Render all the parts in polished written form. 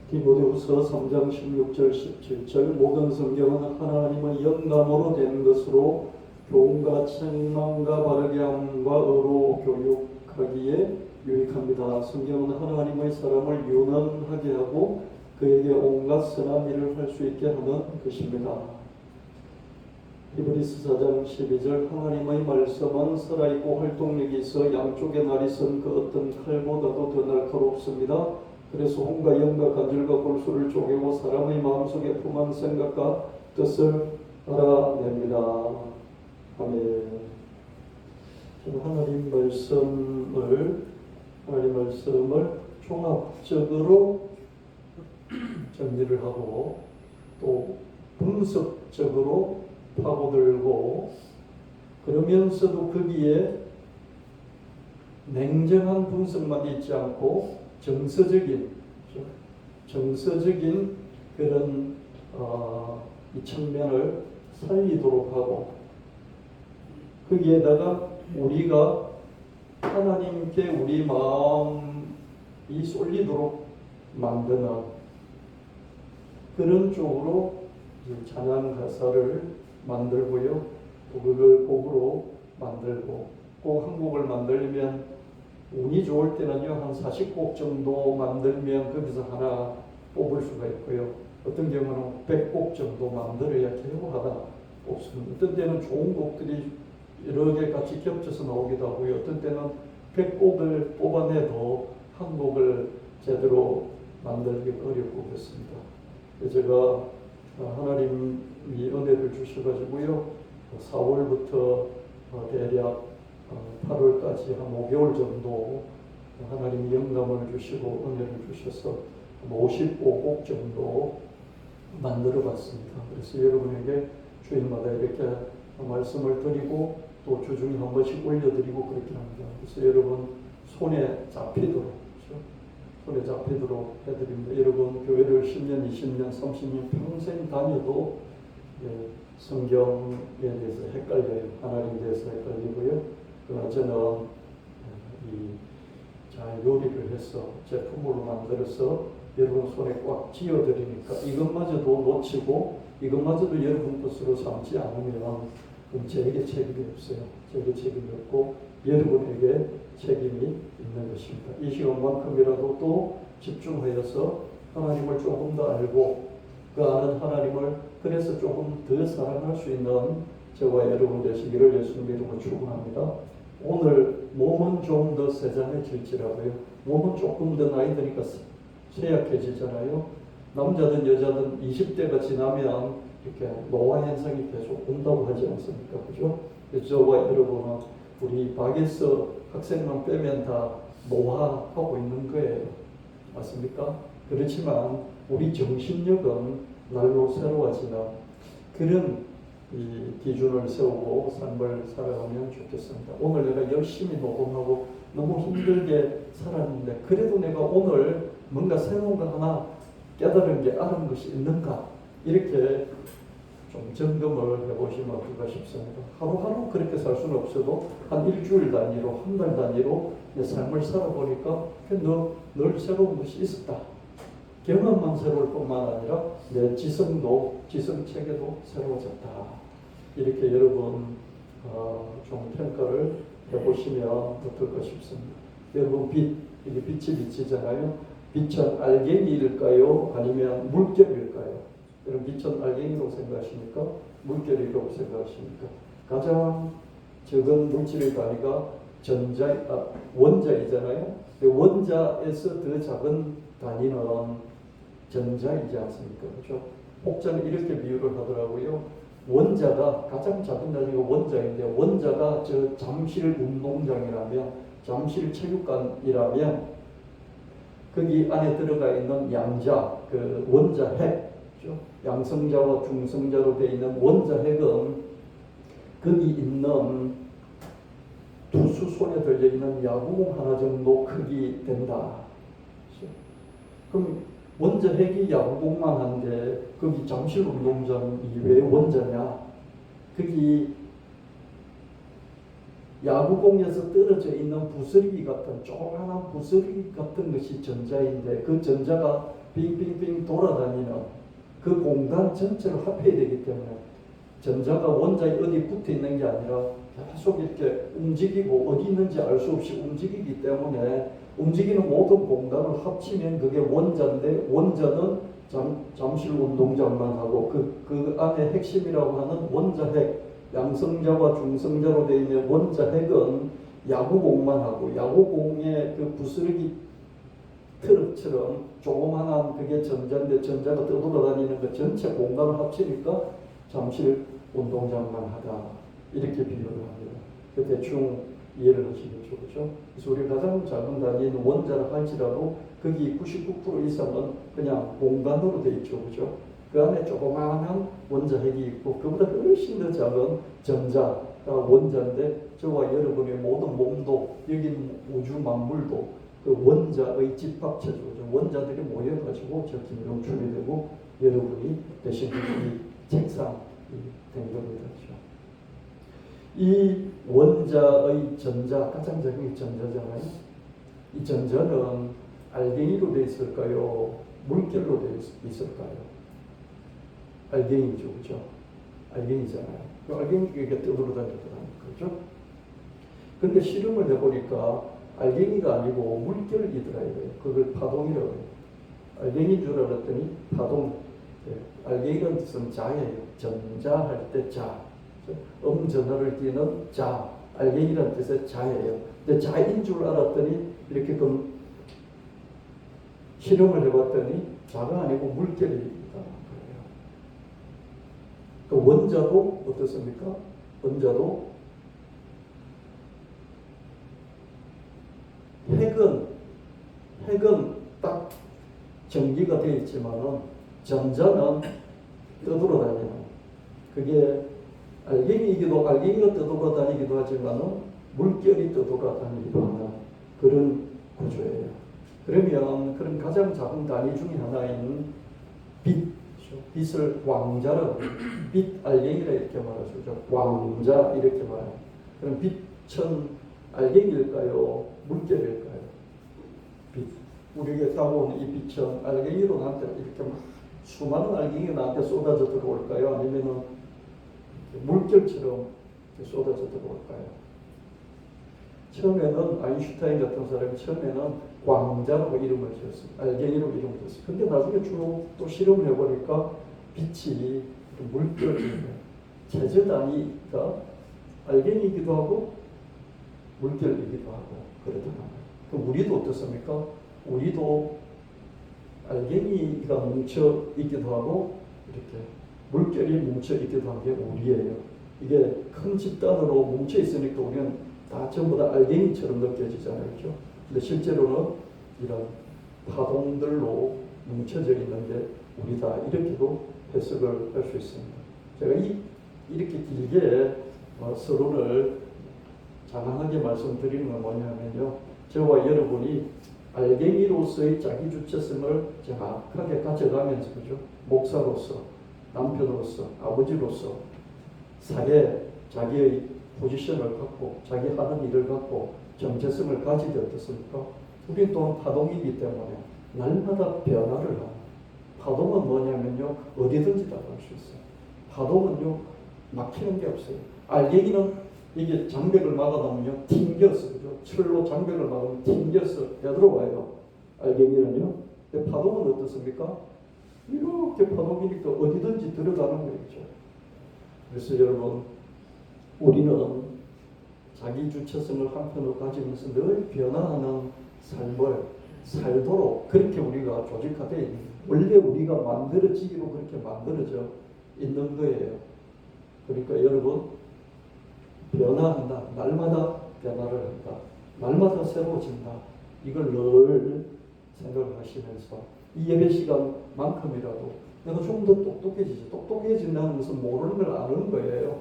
디모데후서 3장 16절 17절 모든 성경은 하나님의 영감으로 된 것으로 교훈과 책망과 바르게 함과 의로 교육하기에 유익합니다. 성경은 하나님의 사람을 유능하게 하고 그에게 온갖 선한 일을 할 수 있게 하는 것입니다. 히브리서 4장 12절 하나님의 말씀은 살아있고 활동력이 있어 양쪽에 날이 선 그 어떤 칼보다도 더 날카롭습니다. 그래서 혼과 영과 관절과 골수를 쪼개고 사람의 마음속에 품은 생각과 뜻을 알아냅니다. 아멘. 하나님 말씀을 종합적으로 정리를 하고 또 분석적으로 파고들고 그러면서도 거기에 냉정한 분석만 있지 않고 정서적인 그런 이 측면을 살리도록 하고 거기에다가 우리가 하나님께 우리 마음이 쏠리도록 만드는 그런 쪽으로 찬양 가사를 만들고요. 또 그걸 곡으로 만들고 꼭 한 곡을 만들면 운이 좋을 때는요 한 40곡 정도 만들면 거기서 하나 뽑을 수가 있고요. 어떤 경우는 100곡 정도 만들어야 겨우 하나 뽑습니다. 어떤 때는 좋은 곡들이 여러 개 같이 겹쳐서 나오기도 하고요. 어떤 때는 100곡을 뽑아내도 한 곡을 제대로 만들기 어렵고 그렇습니다. 제가 하나님이 은혜를 주셔가지고요 4월부터 대략 8월까지 한 5개월 정도 하나님이 영감을 주시고 은혜를 주셔서 55곡 정도 만들어 봤습니다. 그래서 여러분에게 주일마다 이렇게 말씀을 드리고 또 주중에 한 번씩 올려드리고 그렇게 합니다. 그래서 여러분 손에 잡히도록 해드립니다. 여러분 교회를 10년, 20년, 30년 평생 다녀도 성경에 대해서 헷갈려요. 하나님에 대해서 헷갈리고요. 그러나 저는 잘 요리를 해서 제품으로 만들어서 여러분 손에 꽉 쥐어드리니까 이것마저도 놓치고 이것마저도 여러분 것으로 삼지 않으면 그럼 제게 책임이 없어요. 제게 책임이 없고 여러분에게 책임이 있는 것입니다. 이 시간만큼이라도 또 집중하여서 하나님을 조금 더 알고 그 아는 하나님을 그래서 조금 더 사랑할 수 있는 저와 여러분 되시기를 예수님 이름으로 축원합니다. 오늘 몸은 좀 더 세잔해질지라고요. 몸은 조금 더 나이 드니까 쇠약해지잖아요. 남자든 여자든 20대가 지나면 이렇게 노화 현상이 계속 온다고 하지 않습니까? 그죠? 저와 여러분은 우리 박에서 학생만 빼면 다 노화하고 있는 거예요. 맞습니까? 그렇지만 우리 정신력은 날로 새로워지는 그런 이 기준을 세우고 삶을 살아가면 좋겠습니다. 오늘 내가 열심히 노동하고 너무 힘들게 살았는데 그래도 내가 오늘 뭔가 새로운 거 하나 깨달은 게 알은 것이 있는가 이렇게 좀 점검을 해보시면 어떨까 싶습니다. 하루하루 그렇게 살 수는 없어도 한 일주일 단위로 한 달 단위로 내 삶을 살아보니까 늘 새로운 것이 있었다. 경험만 새로울 뿐만 아니라 내 지성체계도 새로워졌다. 이렇게 여러분 좀 평가를 해보시면 어떨까 싶습니다. 여러분 이게 빛이 빛이잖아요. 빛은 알갱이일까요? 아니면 물결일까요? 여러분 빛은 알갱이라고 생각하십니까? 물결이라고 생각하십니까? 가장 적은 물질의 단위가 원자이잖아요. 원자에서 더 작은 단위는 전자이지 않습니까? 그렇죠? 혹자는 이렇게 비유를 하더라고요. 원자가 가장 작은 단위가 원자인데 원자가 저 잠실 운동장이라면 잠실 체육관이라면 거기 안에 들어가 있는 양자, 그 원자핵, 그렇죠? 양성자와 중성자로 되어 있는 원자핵은 거기 있는 투수 손에 들려 있는 야구공 하나 정도 크기 된다. 그렇죠? 그럼 원자핵이 야구공만 한데 거기 잠실 운동장이 왜 원자냐? 거기 야구공에서 떨어져 있는 부스러기 같은 조그마한 부스러기 같은 것이 전자인데 그 전자가 빙빙빙 돌아다니는 그 공간 전체를 합해야 되기 때문에 전자가 원자에 어디 붙어 있는 게 아니라 계속 이렇게 움직이고 어디 있는지 알 수 없이 움직이기 때문에 움직이는 모든 공간을 합치면 그게 원자인데 원자는 잠실 운동장만 하고 그 안에 핵심이라고 하는 원자핵, 양성자와 중성자로 되어 있는 원자핵은 야구공만 하고 야구공의 그 부스러기 트럭처럼 조그만한 그게 전자인데 전자가 떠돌아다니는 그 전체 공간을 합치니까 잠실 운동장만 하다 이렇게 비교를 합니다. 그 대충 이해를 하시겠죠, 그렇죠? 그래서 우리 가장 작은 단위인 원자를 할지라도 거기 99% 이상은 그냥 공간으로 되어 있죠, 그렇죠? 그 안에 조그마한 원자핵이 있고 그보다 훨씬 더 작은 전자가 원자인데 저와 여러분의 모든 몸도 여기 우주 만물도 그 원자의 집합체죠. 원자들이 모여가지고 저 김영춘이 되고 여러분이 대신 이 책상이 된 겁니다. 이 원자의 전자, 가장 작은 게 전자잖아요. 이 전자는 알갱이로 되어 있을까요? 물결로 되어 있을까요? 알갱이죠, 그렇죠? 알갱이잖아요. 그 알갱이가 이렇게 떠돌아다니더라고요, 그렇죠? 근데 실험을 해보니까 알갱이가 아니고 물결이더라고요. 그걸 파동이라고 해요. 알갱이인 줄 알았더니 파동. 알갱이라는 뜻은 자예요. 전자할 때 자. 음전하를 띠는 자. 알갱이라는 뜻의 자예요. 근데 자인 줄 알았더니 이렇게 좀 실험을 해봤더니 자가 아니고 물결입니다. 그 원자도 어떻습니까? 원자도 핵은 딱 전기가 되어 있지만은 전자는 떠돌아다니는 그게 알갱이가 떠돌아다니기도 하지만은 물결이 떠돌아다니기도 하는 그런 구조예요. 그러면 그런 가장 작은 단위 중에 하나인 빛을 광자라고 빛 알갱이라 이렇게 말하죠. 광자 이렇게 말해요. 그럼 빛은 알갱이일까요? 물결일까요? 빛. 우리에게 다가오는 이 빛은 알갱이로 나한테 이렇게 막 수많은 알갱이가 나한테 쏟아져 들어올까요? 아니면은 물결처럼 쏟아져 들어올까요? 처음에는 아인슈타인 같은 사람이 처음에는 광자라고 이름을 지었어요. 알갱이로 이름을 지었어요. 근데 나중에 쭉 또 실험을 해보니까 빛이 물결이에요. 제재 단위가 알갱이기도 하고 물결이기도 하고 그러더라고요. 그럼 우리도 어떻습니까? 우리도 알갱이가 뭉쳐 있기도 하고 이렇게 물결이 뭉쳐 있기도 한 게 우리예요. 이게 큰 집단으로 뭉쳐 있으니까 우리는 다 전부 다 알갱이처럼 느껴지잖아요. 그렇죠? 근데 실제로는 이런 파동들로 뭉쳐져 있는데 우리 다 이렇게도 해석을 할 수 있습니다. 제가 이렇게 길게 서로를 장황하게 말씀드리는 건 뭐냐면요. 저와 여러분이 알갱이로서의 자기 주체성을 정확하게 가져가면서 그죠? 목사로서, 남편으로서, 아버지로서 사회에 자기의 포지션을 갖고 자기 하는 일을 갖고 정체성을 가지되 어떻습니까? 우리 또한 파동이기 때문에 날마다 변화를 하고 파동은 뭐냐면요. 어디든지 다 갈 수 있어요. 파동은요. 막히는 게 없어요. 알갱이는 이게 장벽을 막아놓으면요. 튕겨서 그죠? 철로 장벽을 막으면 튕겨서 되돌아와요. 알갱이는요. 근데 파동은 어떻습니까? 이렇게 파동이니까 어디든지 들어가는 거죠. 그래서 여러분 우리는 자기 주체성을 한편으로 가지면서 늘 변화하는 삶을 살도록 그렇게 우리가 조직화되어 있는 거예요. 원래 우리가 만들어지기로 그렇게 만들어져 있는 거예요. 그러니까 여러분 변화한다. 날마다 변화를 한다. 날마다 새로워진다. 이걸 늘 생각을 하시면서 이 예배 시간만큼이라도 내가 좀 더 똑똑해지죠. 똑똑해진다는 것은 모르는 걸 아는 거예요.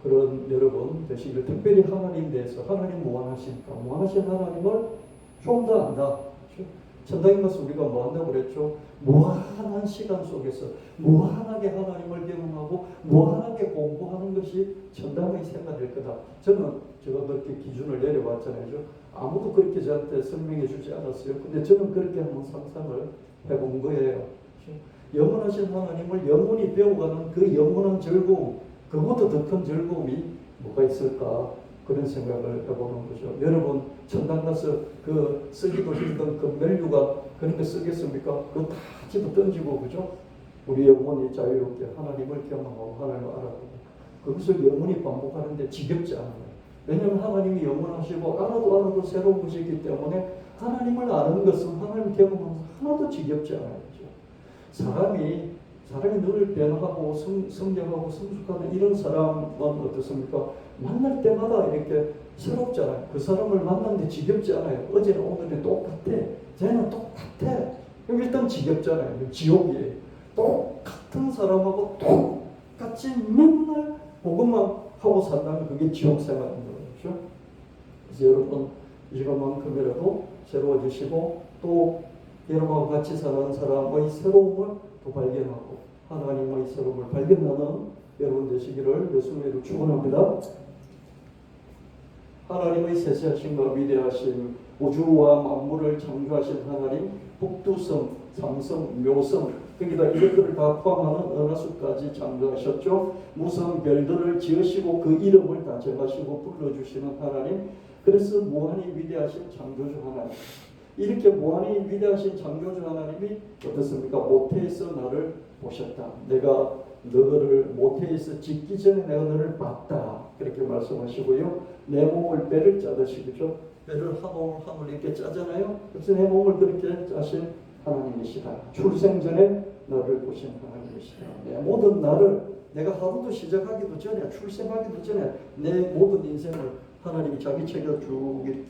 그런 여러분 되시기를 특별히 하나님 대해서 하나님 무한하시니까 무한하신 하나님을 좀 더 안다. 천당에 가서 우리가 뭐 한다고 그랬죠? 무한한 시간 속에서 무한하게 하나님을 경험하고 무한하게 공부하는 것이 천당의 생활일 거다. 저는 제가 그렇게 기준을 내려봤잖아요. 아무도 그렇게 저한테 설명해 주지 않았어요. 근데 저는 그렇게 한번 상상을 해본 거예요. 영원하신 하나님을 영원히 배워가는 그 영원한 즐거움, 그보다 더 큰 즐거움이 뭐가 있을까? 그런 생각을 해보는 거죠. 여러분 천당 가서 그 쓰기도 힘든 그 멜류가 그런 거 쓰겠습니까? 그거 다 집어 던지고, 그죠? 우리 영혼이 자유롭게 하나님을 경험하고 하나님을 알아보고 그것을 영원히 반복하는데 지겹지 않아요. 왜냐하면 하나님이 영원하시고 알아도 새로운 것이기 때문에 하나님을 아는 것은 하나님 경험하면서 하나도 지겹지 않아요. 사람이 늘 변화하고 성장하고 성숙하는 이런 사람은 어떻습니까? 만날 때마다 이렇게 새롭잖아요. 그 사람을 만났는데 지겹지 않아요. 어제는 오늘은 똑같아. 쟤는 똑같아. 그럼 일단 지겹잖아요. 지옥이에요. 똑같은 사람하고 똑같이 맨날 그것만 하고 산다면 그게 지옥 생활인 거죠. 그래서 여러분 이것만큼이라도 새로워지시고 또 여러분과 같이 사는 사람의 새로움을 또 발견하고 하나님의 새로움을 발견하는 여러분 되시기를 예수님의 이름으로 축원합니다. 하나님의 세세하심과 위대하심, 우주와 만물을 창조하신 하나님, 북두성, 삼성, 묘성, 거기다 이것들을 다 포함하는 은하수까지 창조하셨죠. 무성 별들을 지으시고 그 이름을 다 정하시고 불러주시는 하나님, 그래서 무한히 위대하신 창조주 하나님. 이렇게 무한히 위대하신 창조주 하나님이 어떻습니까? 모태에서 나를 보셨다. 내가 너를 모태에서 짓기 전에 내가 너를 봤다. 그렇게 말씀하시고요. 내 몸을 뼈를 짜듯이죠. 뼈를 한 올을 이렇게 짜잖아요. 그래서 내 몸을 그렇게 짜신 하나님이시다. 출생 전에 너를 보신 하나님이시다. 내 모든 나를 내가 하루도 시작하기도 전에 출생하기도 전에 내 모든 인생을 하나님이 자기 책에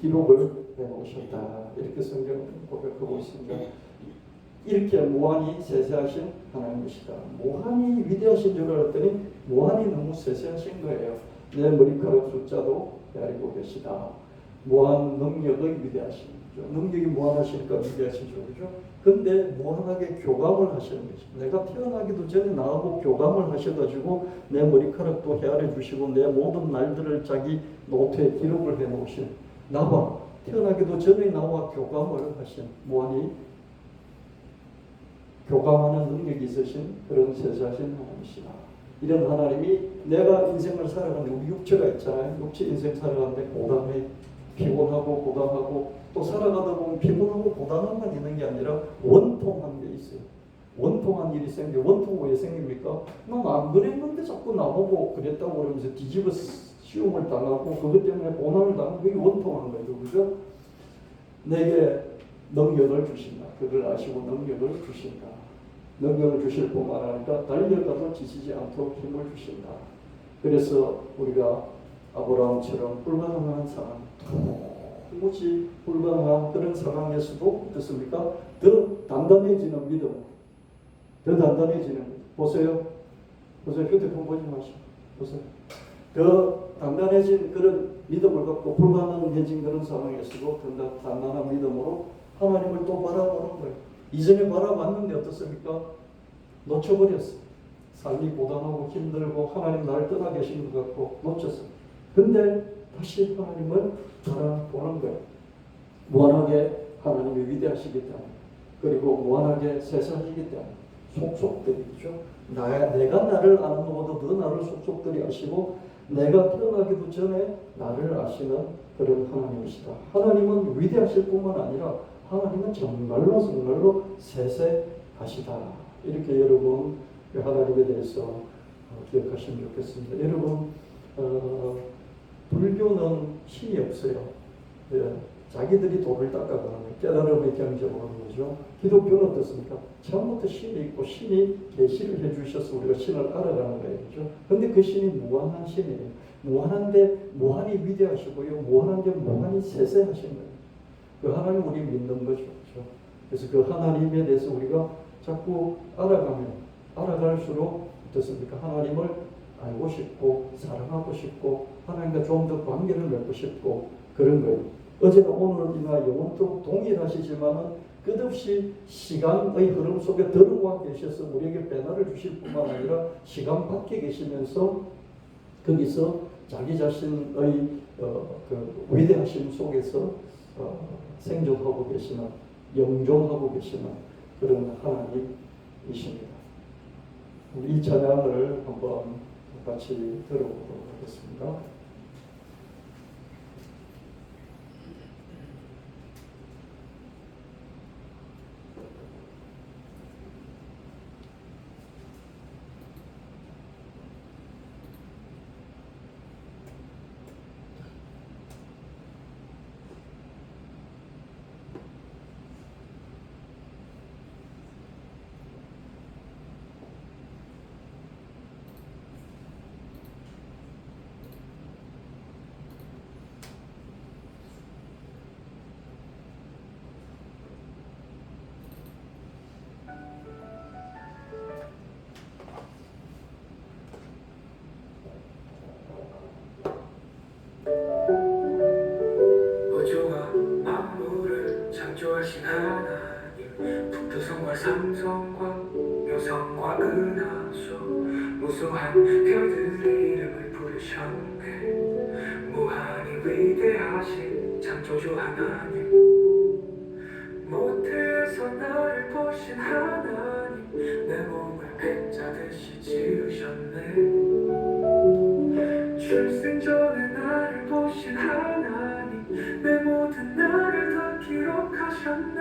기록을 해놓으셨다. 이렇게 성경은 고백하고 있습니다. 이렇게 무한히 세세하신 하나님이시다. 무한히 위대하신 줄 알았더니 무한히 너무 세세하신 거예요. 내 머리카락 숫자도 헤아리고 계시다. 무한 능력의 위대하신 거죠. 능력이 무한하시니까 위대하시죠. 그죠? 근데 무한하게 교감을 하시는 거죠. 내가 태어나기도 전에 나하고 교감을 하셔가지고 내 머리카락도 헤아려 주시고 내 모든 날들을 자기 노트에 기록을 해놓으신 나와 태어나기도 전에 나와 교감을 하신 무한히 교감하는 능력이 있으신 그런 세세하신 하나님이시다. 이런 하나님이 내가 인생을 살아가는데 우리 육체가 있잖아요. 육체 인생 살아가는데 고단해 피곤하고 고단하고 또 살아가다 보면 피곤하고 고단함만 있는 게 아니라 원통한 게 있어요. 원통한 일이 생겨. 원통 왜 생깁니까? 난 안 그랬는데 자꾸 나보고 그랬다고 그러면서 뒤집어 시험을 당하고 그것 때문에 고난을 당하고 그게 원통한 거죠. 그죠? 내게 능력을 주신다. 그걸 아시고 능력을 주신다. 능력을 주실 뿐만 아니라 달려가도 지치지 않도록 힘을 주신다. 그래서 우리가 아브라함처럼 불가능한 상황, 도무지 불가능한 그런 상황에서도 어떻습니까? 더 단단해지는 믿음, 더 단단해지는 보세요. 휴대폰 보지 마시고 보세요. 더 단단해진 그런 믿음을 갖고 불가능해진 그런 상황에서도 더 단단한 믿음으로 하나님을 또 바라보는 거예요. 이전에 바라봤는데 어떻습니까? 놓쳐버렸어요. 삶이 고단하고 힘들고 하나님 나를 떠나 계신 것 같고 놓쳤어요. 근데 다시 하나님을 바라보는 거예요. 무한하게 하나님이 위대하시기 때문에 그리고 무한하게 세상이기 때문에 속속들이죠. 내가 나를 아는 것보다 더 나를 속속들이 아시고 내가 태어나기도 전에 나를 아시는 그런 하나님이시다. 하나님은 위대하실 뿐만 아니라 하나님은 정말로 세세하시다. 이렇게 여러분 하나님에 대해서 기억하시면 좋겠습니다. 여러분 불교는 신이 없어요. 예, 자기들이 돌을 닦아가는 깨달음의 경제로 하는 거죠. 기독교는 어떻습니까? 처음부터 신이 있고 신이 계시를 해주셔서 우리가 신을 알아가는 거예요. 그렇죠? 근데 그 신이 무한한 신이에요. 무한한데 무한히 위대하시고요. 무한한데 무한히 세세하신 거예요. 그 하나님 우리 믿는 거죠. 그렇죠? 그래서 그 하나님에 대해서 우리가 자꾸 알아갈수록 어떻습니까? 하나님을 알고 싶고 사랑하고 싶고 하나님과 좀 더 관계를 맺고 싶고 그런 거예요. 어제나 오늘이나 영원토록 동일하시지만은 끝없이 시간의 흐름 속에 들어와 계셔서 우리에게 변화를 주실 뿐만 아니라 시간 밖에 계시면서 거기서 자기 자신의 그 위대하심 속에서 생존하고 계시는, 영존하고 계시는 그런 하나님이십니다. 우리 이 찬양을 한번 같이 들어보도록 하겠습니다. 창조하신 하나님, 북두성과 삼성과 묘성과 은하수, 무수한 별들의 이름을 부르셨네. 무한히 위대하신 창조주 하나님, 모태에서 나를 보신 하나님, 내 몸을 백자듯이 지으셨네. 출생 전에 나를 보신 하나님, 내 모든 날을 다 기록하셨네.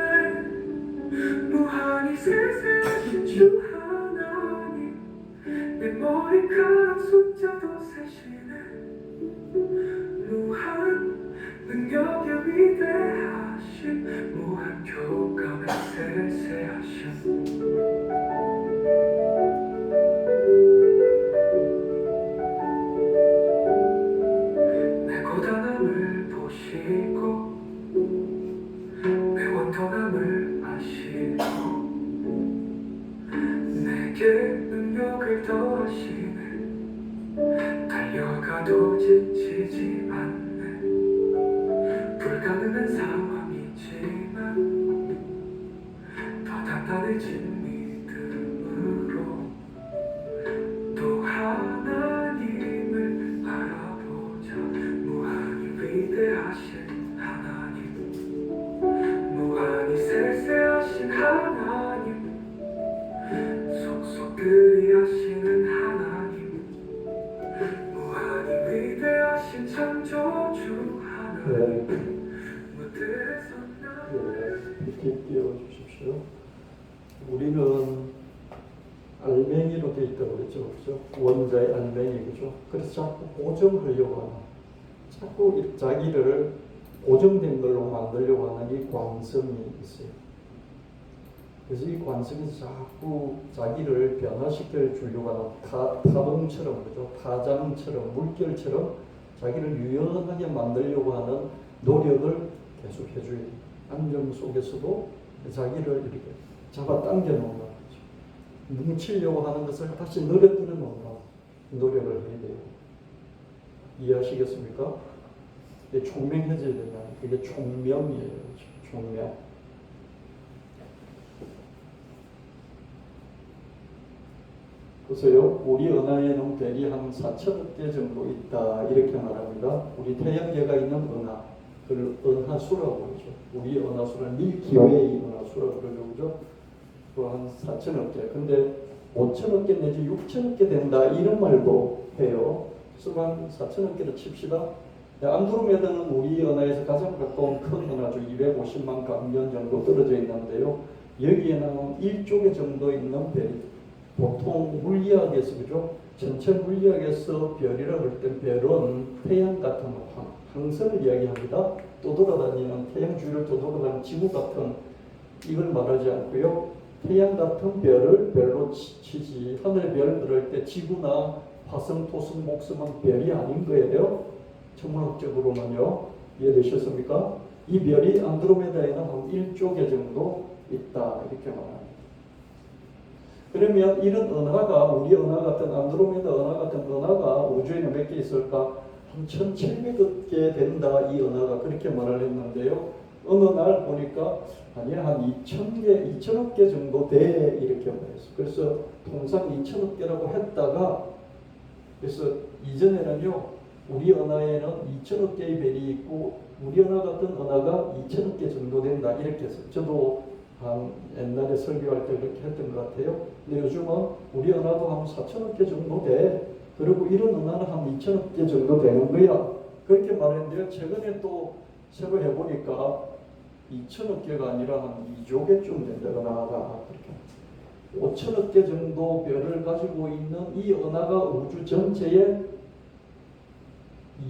무한히 세세하신 주 하나님, 내 머리카락 숫자도 세시네. 무한 능력의 위대하심, 무한 교감의 세세하심. 내 고단함을 보시고 내 원통함을 아시고 내게 능력을 더하시네. 달려가도 지치지 않네. 불가능한 상황이지만 더 단단해진 믿음으로 또 하나님을 바라보자. 무한히 위대하신 하나님, 무한히 세세하신 하나님, 속속 그리하시는 하나님, 무한히 위대하신 창조주 하나님. 무대에서 나를 빛이 띄워주십시오. 우리는 알맹이로 되어 있다고 그랬죠, 그죠? 원자의 알맹이, 그죠? 그래서 자꾸 고정하려고 하는, 자꾸 자기를 고정된 걸로 만들려고 하는 이 관성이 있어요. 그래서 이 관성이 자꾸 자기를 변화시켜 주려고 하는 타동처럼, 그죠? 타장처럼, 물결처럼 자기를 유연하게 만들려고 하는 노력을 계속 해줘야 돼요. 안정 속에서도 자기를 이렇게 잡아 당겨 놓는 거죠. 뭉치려고 하는 것을 다시 늘어뜨려 놓는 노력을 해야 돼요. 이해하시겠습니까? 이게 총명해져야 된다. 그게 총명이에요. 총명. 그래서요, 우리 은하에는 별이 한 4천억 개 정도 있다, 이렇게 말합니다. 우리 태양계가 있는 은하, 그걸 은하수라고 그러죠. 우리 은하수는 밀키웨이 은하수라고 그러죠, 그죠? 한 4천억 개. 근데 5천억 개 내지 6천억 개 된다, 이런 말도 해요. 그래서 한 4천억 개를 칩시다. 안드로메다는 우리 은하에서 가장 가까운 큰 은하죠. 250만 광년 정도 떨어져 있는데요. 여기에는 1조 개 정도 있는 별이, 보통 물리학에서, 그죠? 전체 물리학에서 별이라고 할 때 별은 태양 같은 항성을 이야기합니다. 또 돌아다니는, 태양 주위를 또 돌아다니는 지구 같은, 이걸 말하지 않고요. 태양 같은 별을 별로 치지, 하늘의 별 들을 때 지구나 화성, 토성, 목성은 별이 아닌 거예요. 천문학적으로는요. 이해되셨습니까? 이 별이 안드로메다에는 한 1조 개 정도 있다, 이렇게 말합니다. 그러면 이런 은하가, 우리 은하 같은, 안드로메다 은하 같은 은하가 우주에는 몇 개 있을까? 한 1700개 된다, 이 은하가. 그렇게 말을 했는데요. 어느 날 보니까 아니야, 한 2000개, 2000억 개 정도 돼, 이렇게 말했어. 그래서 통상 2000억 개라고 했다가, 그래서 이전에는요, 우리 은하에는 2천억 개의 별이 있고 우리 은하 같은 은하가 2천억 개 정도 된다 이렇게 해서 저도 한 옛날에 설교할 때 그렇게 했던 것 같아요. 근데 요즘은 우리 은하도 한 4천억 개 정도 돼. 그리고 이런 은하는 한 2천억 개 정도 되는 거야. 그렇게 말했는데요. 최근에 또 새로 해보니까 2천억 개가 아니라 한 2조 개쯤 된다. 은하가 그렇게 5천억 개 정도 별을 가지고 있는 이 은하가 우주 전체에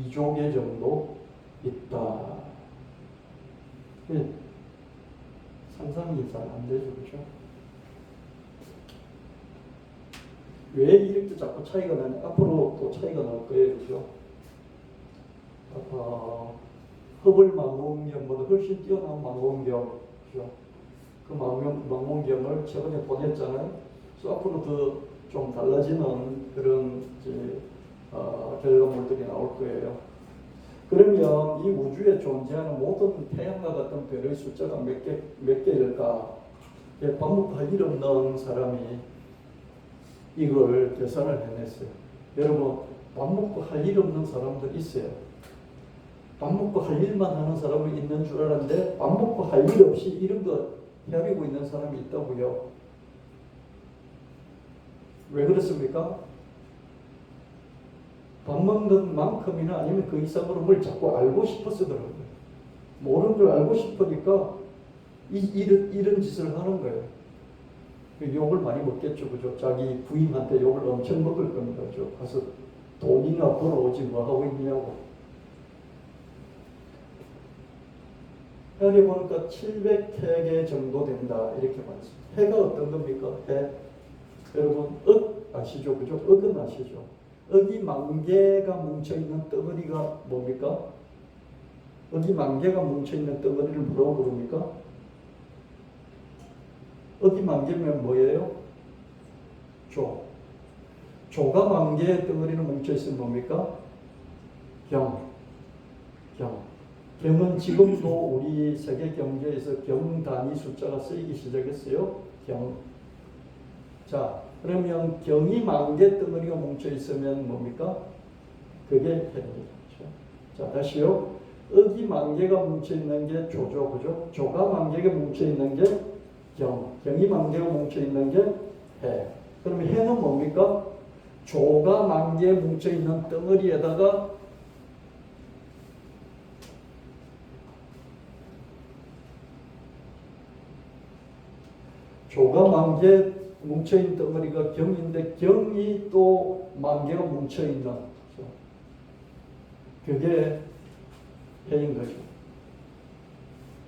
2조 개 정도 있다. 상상이 잘 안 되죠, 그렇죠? 왜 이렇게 자꾸 차이가 나냐? 앞으로 또 차이가 날 거예요, 그렇죠? 허블 망원경보다 훨씬 뛰어난 망원경, 그렇죠? 그 망원경을 최근에 보냈잖아요. 그래서 앞으로 더 좀 달라지는 그런 이제 결과물들이 나올 거예요. 그러면 이 우주에 존재하는 모든 태양과 같은 별의 숫자가 몇 개일까? 밥 먹고 할 일 없는 사람이 이걸 계산을 해냈어요. 여러분, 밥 먹고 할 일 없는 사람들 있어요. 밥 먹고 할 일만 하는 사람이 있는 줄 알았는데 밥 먹고 할 일 없이 이런 거 헤아리고 있는 사람이 있다고요. 왜 그렇습니까? 밥 먹는 만큼이나 아니면 그 이상으로 뭘 자꾸 알고 싶어서 그런 거예요. 모르는 걸 알고 싶으니까 이런 짓을 하는 거예요. 욕을 많이 먹겠죠, 그죠? 자기 부인한테 욕을 엄청 먹을 겁니다, 그죠? 가서 돈이나 벌어오지 뭐 하고 있냐고. 해를 보니까 700해 정도 된다 이렇게 말했습니다. 해가 어떤 겁니까? 해. 여러분 억 아시죠, 그죠? 억은 아시죠? 억이 10,000개가 뭉쳐있는 덩어리가 뭡니까? 억이 10,000개가 뭉쳐있는 덩어리를 뭐라고 부릅니까? 억이 10,000개면 뭐예요? 조. 조가 10,000개의 덩어리는 뭉쳐있으면 뭡니까? 경. 경은 지금도 우리 세계 경제에서 경 단위 숫자가 쓰이기 시작했어요. 경. 자, 그러면 경이 10,000개 덩어리가 뭉쳐 있으면 뭡니까? 그게 해입니다. 자, 다시요. 억이 10,000개가 뭉쳐 있는 게 조죠, 그죠? 조가 10,000개가 뭉쳐 있는 게 경. 경이 10,000개가 뭉쳐 있는 게 해. 그러면 해는 뭡니까? 조가 10,000개 뭉쳐 있는 덩어리에다가 조가 10,000개 뭉쳐있는 덩어리가 경인데 경이 또 10,000개가 뭉쳐있는 그게 해인 거죠.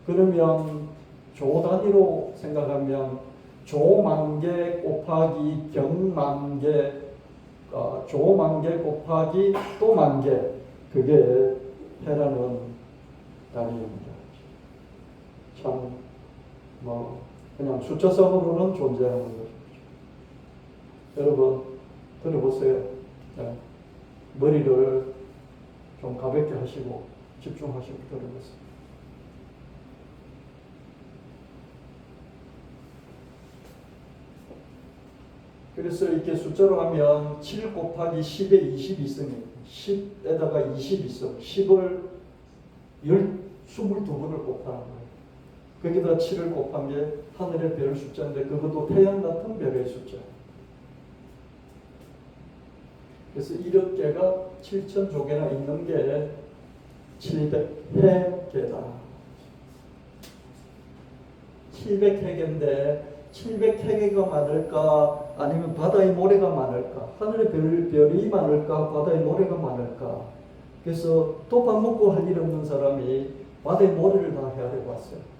그러면 조 단위로 생각하면 조 10,000개 곱하기 경 10,000개 조 10,000개 곱하기 또 10,000개 그게 해라는 단위입니다. 참 그냥 숫자상으로는 존재하는 거죠. 여러분 들어보세요. 네. 머리를 좀 가볍게 하시고 집중하시고 들어보세요. 그래서 이렇게 숫자로 하면 7 곱하기 10에 20이 있으니 10에다가 20이 있어. 10을 22번을 곱하는 거예요. 거기다 7을 곱한 게 하늘의 별 숫자인데 그것도 태양 같은 별의 숫자. 그래서 1억 개가 7,000조개나 있는 게 700해계다. 700해계인데 700해계가 많을까 아니면 바다의 모래가 많을까? 하늘의 별이 많을까 바다의 모래가 많을까? 그래서 또 밥 먹고 할 일 없는 사람이 바다의 모래를 다 헤아려 봤어요.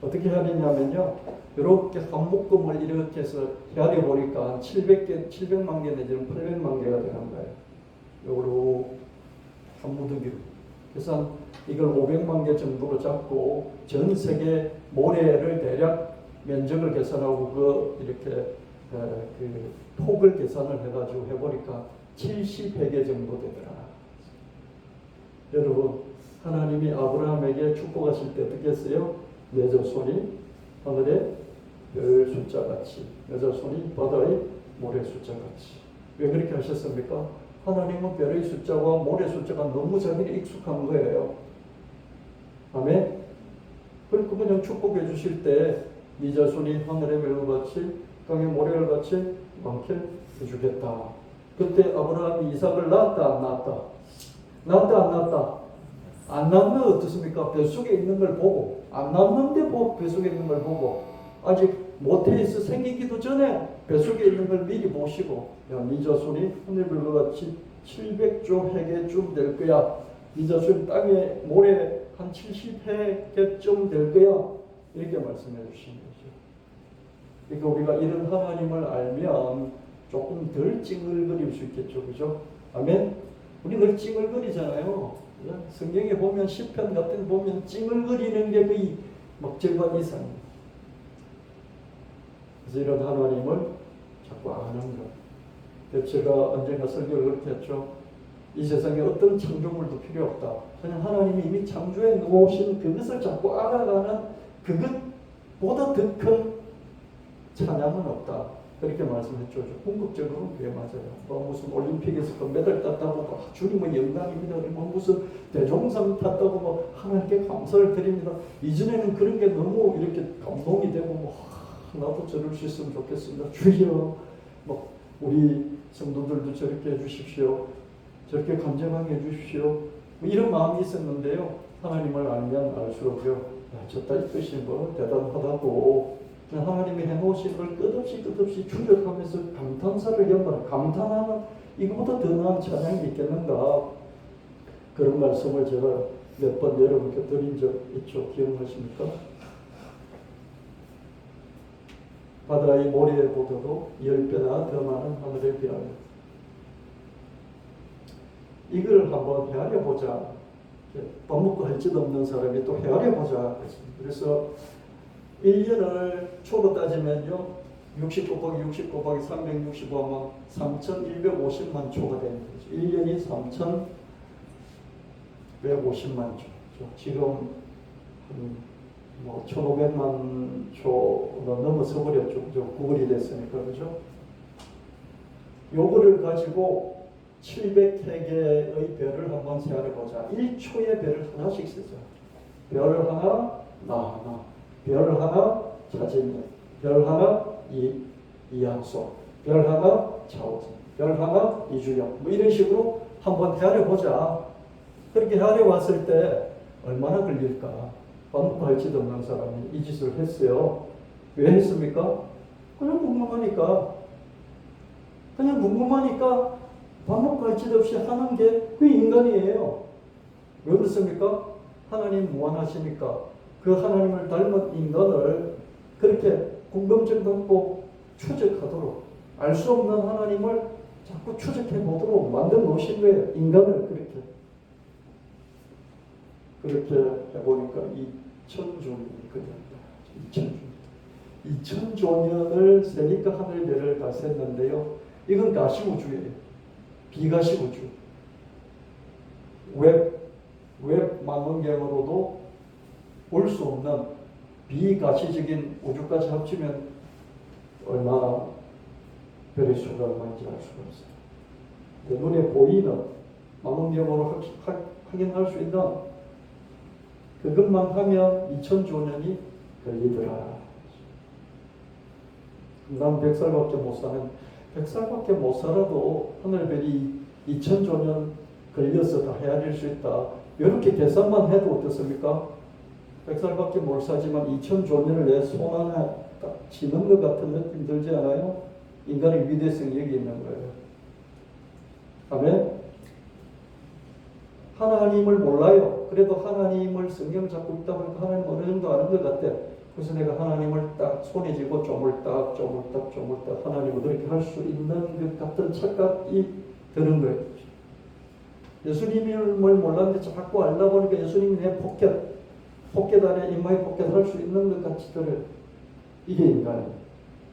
어떻게 헤아리냐면요. 이렇게 한 묶음을 이렇게 해서 헤아려 보니까 700만 개 내지는 800만 개가 되는 거예요. 요로 한 무더기로. 그래서 이걸 500만 개 정도로 잡고 전 세계 모래를 대략 면적을 계산하고 이렇게 그 폭을 계산을 해가지고 해보니까 70회 정도 되더라. 여러분 하나님이 아브라함에게 축복하실 때 어떻게 했어요? 내 자손이 하늘의 별 숫자같이 내 자손이 바다의 모래 숫자같이. 왜 그렇게 하셨습니까? 하나님은 별의 숫자와 모래 숫자가 너무 자기는 익숙한 거예요. 아멘. 그러니까 그냥 축복해 주실 때 네 자손이 하늘의 별과 같이 땅의 모래를 같이 많게 해주겠다. 그때 아브라함이 이삭을 낳았다 안 낳았다? 낳았다 안 낳았다? 안 낳으면 어떻습니까? 뱃속에 있는 걸 보고 안 낳는데 뱃속에 있는 걸 보고 아직 모태에서 생기기도 전에 뱃속에 있는 걸 미리 보시고 야, 네 자손이 하늘별과 같이 700조 해계쯤 될 거야. 네 자손 땅에 모래 한 70해계쯤 될 거야. 이렇게 말씀해 주신 거죠. 그러니까 우리가 이런 하나님을 알면 조금 덜 찡얼거릴 수 있겠죠. 그죠? 아멘? 우리 늘 찡얼거리잖아요. 성경에 보면 시편 같은 데 보면 찡얼거리는 게 거의 막 절반 이상이에요. 그래서 이런 하나님을 자꾸 아는 것. 제가 언젠가 설교를 그렇게 했죠. 이 세상에 어떤 창조물도 필요 없다. 그냥 하나님이 이미 창조해 놓으신 그것을 자꾸 알아가는 그것보다 더 큰 찬양은 없다. 그렇게 말씀했죠. 궁극적으로는 그게 맞아요. 무슨 올림픽에서 금메달 땄다고 주님의 영광입니다. 무슨 대종상 탔다고 하나님께 감사를 드립니다. 이전에는 그런 게 너무 이렇게 감동이 되고 나도 저럴 수 있으면 좋겠습니다. 주여, 우리 성도들도 저렇게 해주십시오. 저렇게 감정하게 해주십시오. 이런 마음이 있었는데요. 하나님을 알면 알수록요. 저따 이 뜻이 대단하다고 하나님이 해놓으신 걸 끝없이 추적하면서 감탄사를 연발해 감탄하는 이거보다 더 나은 찬양이 있겠는가. 그런 말씀을 제가 몇 번 여러분께 드린 적 있죠. 기억하십니까? 바다의 모래보다도 10배나 더 많은 하늘의 별. 이걸 한번 헤아려보자. 밥 먹고 할 짓 없는 사람이 또 헤아려보자. 그래서 1년을 초로 따지면요. 60 곱하기 60 곱하기 365 하면 3,150만 초가 되는 거죠. 1년이 3,150만 초. 지금 1,500만 초가 넘어서 버렸죠. 구글이 됐으니까. 그죠? 요거를 가지고 700개의 별을 한번 세어보자. 1초의 별을 하나씩 쓰자. 별 하나, 나 하나. 별 하나, 차진년. 별 하나, 이항소. 별 하나, 차오진. 별 하나, 이주영. 이런 식으로 한번 헤아려보자. 그렇게 헤아려봤을 때 얼마나 걸릴까? 방금 할지도 없는 사람이 이 짓을 했어요. 왜 했습니까? 그냥 궁금하니까. 밥 먹고 할 짓 없이 하는 게 그 인간이에요. 왜 그렇습니까? 하나님 무한하시니까 그 하나님을 닮은 인간을 그렇게 궁금증 갖고 추적하도록 알 수 없는 하나님을 자꾸 추적해 보도록 만들어 놓으신 거예요. 인간을 그렇게 해보니까 2,000조년이 2,000조년을 세니까 하늘별을 다 셌는데요. 이건 가시우주예요. 비가시우주. 웹 망원경으로도 볼 수 없는 비가시적인 우주까지 합치면 얼마나 별의 수가 얼마인지 알 수가 없어요. 내 눈에 보이는 망원경으로 확인할 수 있는 그것만 하면 2,000조년이 걸리더라. 난 100살밖에 못 사는 100살밖에 못 살아도 하늘별이 2,000조년 걸려서 다 헤아릴 수 있다. 이렇게 계산만 해도 어떻습니까? 100살밖에 못 살지만 2,000조년을 내 손 안에 딱 지는 것 같은 느낌 들지 않아요? 인간의 위대성이 여기 있는 거예요. 아멘? 하나님을 몰라요. 그래도 하나님을 성경을 잡고 있다 보니까 하나님 어느 정도 아는 것 같아. 그래서 내가 하나님을 딱 손에 쥐고 쪼물딱 하나님을 그렇게 할 수 있는 것 같은 착각이 드는 거예요. 예수님을 몰랐는데 자꾸 알다 보니까 예수님이 내 포켓 안에 인마의 포켓 할 수 있는 것 같이 들어요. 이게 인간이에요.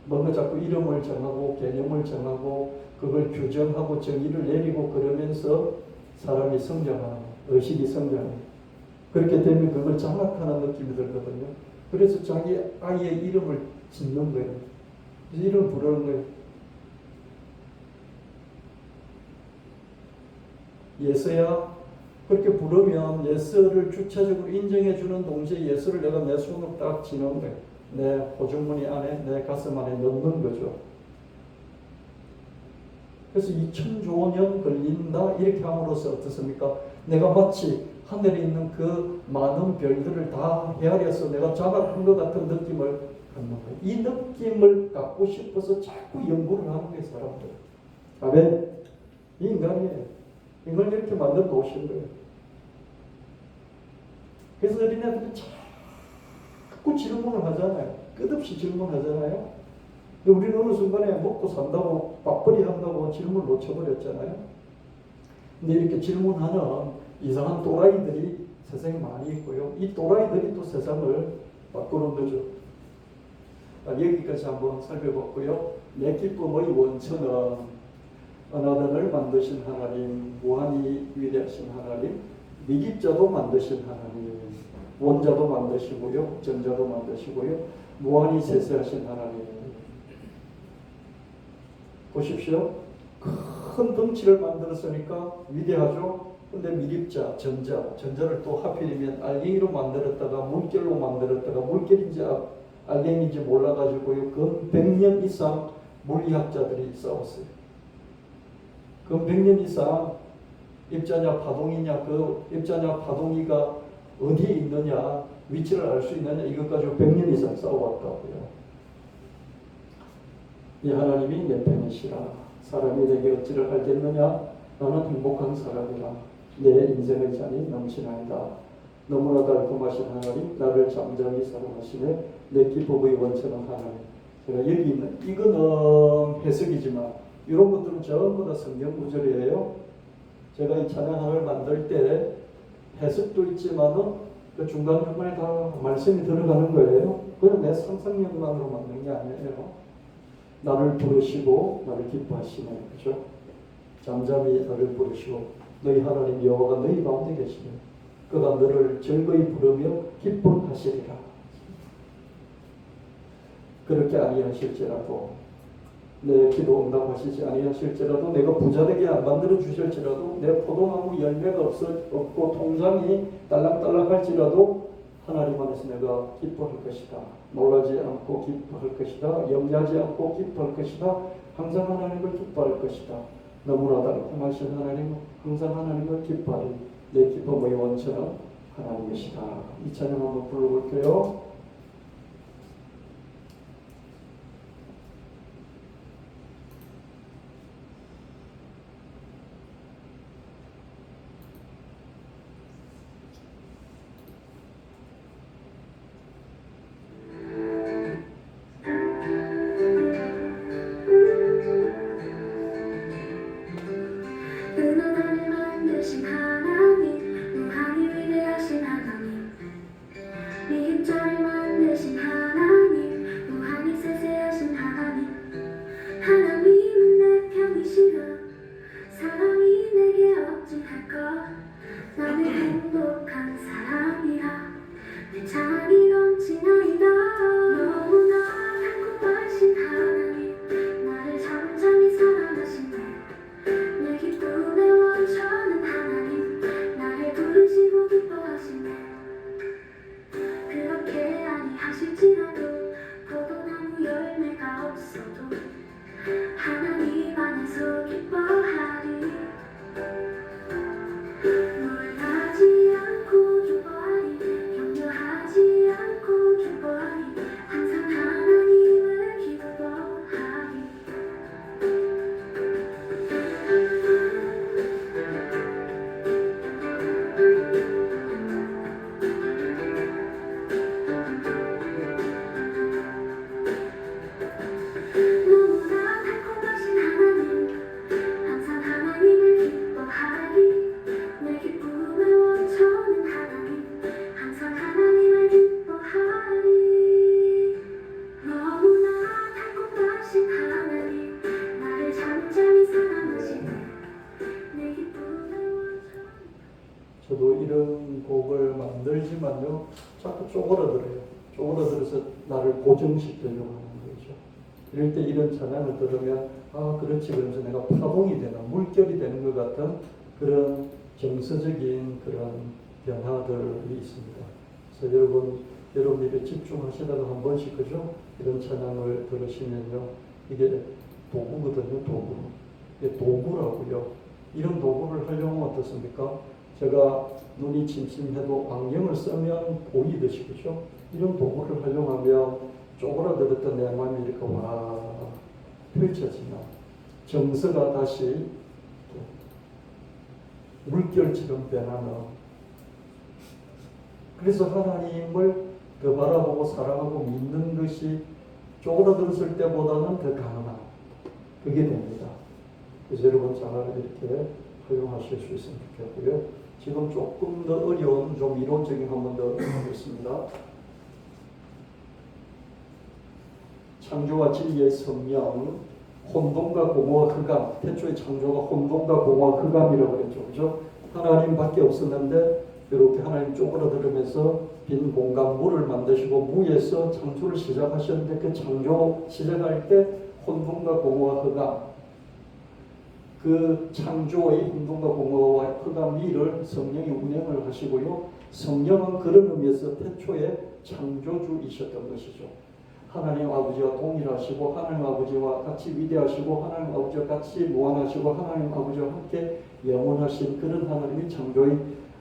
뭔가 자꾸 이름을 정하고 개념을 정하고 그걸 규정하고 정의를 내리고 그러면서 사람이 성장하는 의식이 성장해요. 그렇게 되면 그걸 장악하는 느낌이 들거든요. 그래서 자기 아이의 이름을 짓는 거예요. 그래서 이름을 부르는 거예요. 예수야 그렇게 부르면 예수를 주체적으로 인정해주는 동시에 예수를 내가 내 손으로 딱 쥐는 거예요. 내 호주머니 안에 내 가슴 안에 넣는 거죠. 그래서 2000조 년 걸린다 이렇게 함으로써 어떻습니까? 내가 마치 하늘에 있는 그 많은 별들을 다 헤아려서 내가 장악한 것 같은 느낌을 갖는 거예요. 이 느낌을 갖고 싶어서 자꾸 연구를 하는 거예요, 사람들. 아멘. 이 인간이에요. 이걸 이렇게 만들어 놓으신 거예요. 그래서 어린애들이 자꾸 질문을 하잖아요. 끝없이 질문하잖아요. 근데 우리는 어느 순간에 먹고 산다고 맞벌이 한다고 질문을 놓쳐버렸잖아요. 근데 이렇게 질문하는 이상한 또라이들이 세상에 많이 있고요. 이 또라이들이 또 세상을 바꾸는 거죠. 여기까지 한번 살펴봤고요. 내 기쁨의 원천은 어나단을 만드신 하나님, 무한히 위대하신 하나님, 미립자도 만드신 하나님, 원자도 만드시고요, 전자도 만드시고요, 무한히 세세하신 하나님. 보십시오. 큰 덩치를 만들었으니까 위대하죠. 근데 미립자, 전자를 또 하필이면 알갱이로 만들었다가 물결로 만들었다가 물결인지 알갱이인지 몰라가지고요. 그 100년 이상 물리학자들이 싸웠어요. 그 100년 이상 입자냐 파동이냐 그 입자냐 파동이가 어디에 있느냐 위치를 알 수 있느냐 이것 가지고 100년 이상 싸워왔다고요. 이 하나님이 내 편이시라. 사람이 내게 어찌를 알겠느냐. 나는 행복한 사람이라. 내 인생의 잔이 넘치나이다. 너무나 달콤하신 하나님, 나를 잠잠히 사랑하시네. 내 기쁨의 원천은 하나님. 제가 여기 있는 이거는 해석이지만 이런 것들은 전부 다 성경 구절이에요. 제가 이 찬양을 만들 때 해석도 있지만은 그 중간중간에 다 말씀이 들어가는 거예요. 그냥 내 상상력만으로 만든 게 아니에요. 나를 부르시고 나를 기뻐하시네. 그죠? 잠잠히 나를 부르시고 너희 하나님 여호와가 너희 가운데 계시네. 그가 너를 즐거이 부르며 기뻐하시리라. 그렇게 아니하실지라도 내 기도 응답하시지 아니하실지라도 내가 부자되게 안 만들어 주실지라도 내 포도나무 열매가 없고 통장이 딸랑딸랑할지라도 하나님 안에서 내가 기뻐할 것이다. 놀라지 않고 기뻐할 것이다. 염려하지 않고 기뻐할 것이다. 항상 하나님을 기뻐할 것이다. 너무나 달콤하신 하나님, 항상 하나님을 기뻐하리. 내 기쁨의 원천은 하나님이시다. 이 찬양 한번 불러볼게요. 은하를 만드신 하나님, 무한히 위대하신 하나님, 미입자를 만드신 하나님, 무한히 세세하신 하나님. 하나님은 내 편이시라. 사람이 내게 어찌할까. 나는 행복한 사람이라. 내 잔이 넘치나이다. 너무나 달콤하신 하나님, 나를 잠잠히 사랑하시네. 내 기쁨의 원천은 하나님, 나를 부르시고 기뻐하시네. 그렇게 아니하실지라도 포도나무 열매가 없어도 하나님 안에서 기뻐하리. 놀라지 않고 기뻐하리. 염려하지 않고 기뻐하리. 항상 하나님을 기뻐하리. 너무나 달콤하신 하나님, 항상 하나님을 기뻐하리. 내 기쁨의 원천은 하나님, 항상 하나님을 기뻐하리. 너무나 달콤하신 하나님, 나를 잠잠히 사랑하시네. 내 기쁨의 원천. 저도 이런 곡을 만들지만요, 자꾸 쪼그라들어요. 쪼그라들어서 나를 고정시키려고 하는 거죠. 이럴 때 이런 찬양을 들으면, 아, 그렇지. 그러면서 내가 파동이 되는, 물결이 되는 것 같은 그런 정서적인 그런 변화들이 있습니다. 그래서 여러분 입에 집중하시다가 한 번씩 그죠? 이런 찬양을 들으시면요, 이게 도구거든요, 도구. 이게 도구라고요. 이런 도구를 활용하면 어떻습니까? 제가 눈이 침침해도 안경을 쓰면 보이듯이 그죠? 이런 도구를 활용하면 쪼그라들었던 내 마음이 이렇게 와 펼쳐지면 정서가 다시 물결처럼 변하는, 그래서 하나님을 더 바라보고 사랑하고 믿는 것이 쪼그라들었을 때보다는 더 가능한 그게 됩니다. 그래서 여러분 잘 이렇게 활용하실 수 있으면 좋겠고요. 지금 조금 더 어려운 좀 이론적인 한 번 더 하겠습니다. 창조와 진리의 성령, 혼돈과 공허와 흑암. 태초의 창조가 혼돈과 공허와 흑암이라고 그랬죠. 그죠? 하나님밖에 없었는데 이렇게 하나님 쪼그라들으면서 빈 공간 물을 만드시고 무에서 창조를 시작하셨는데 그 창조 시작할 때 혼돈과 공허와 흑암, 그 창조의 혼돈과 공허와 흑암 위를 성령이 운행을 하시고요. 성령은 그런 의미에서 태초의 창조주이셨던 것이죠. 하나님 아버지와 동일하시고 하나님 아버지와 같이 위대하시고 하나님 아버지와 같이 무한하시고 하나님 아버지와 함께 영원하신 그런 하나님이 창조의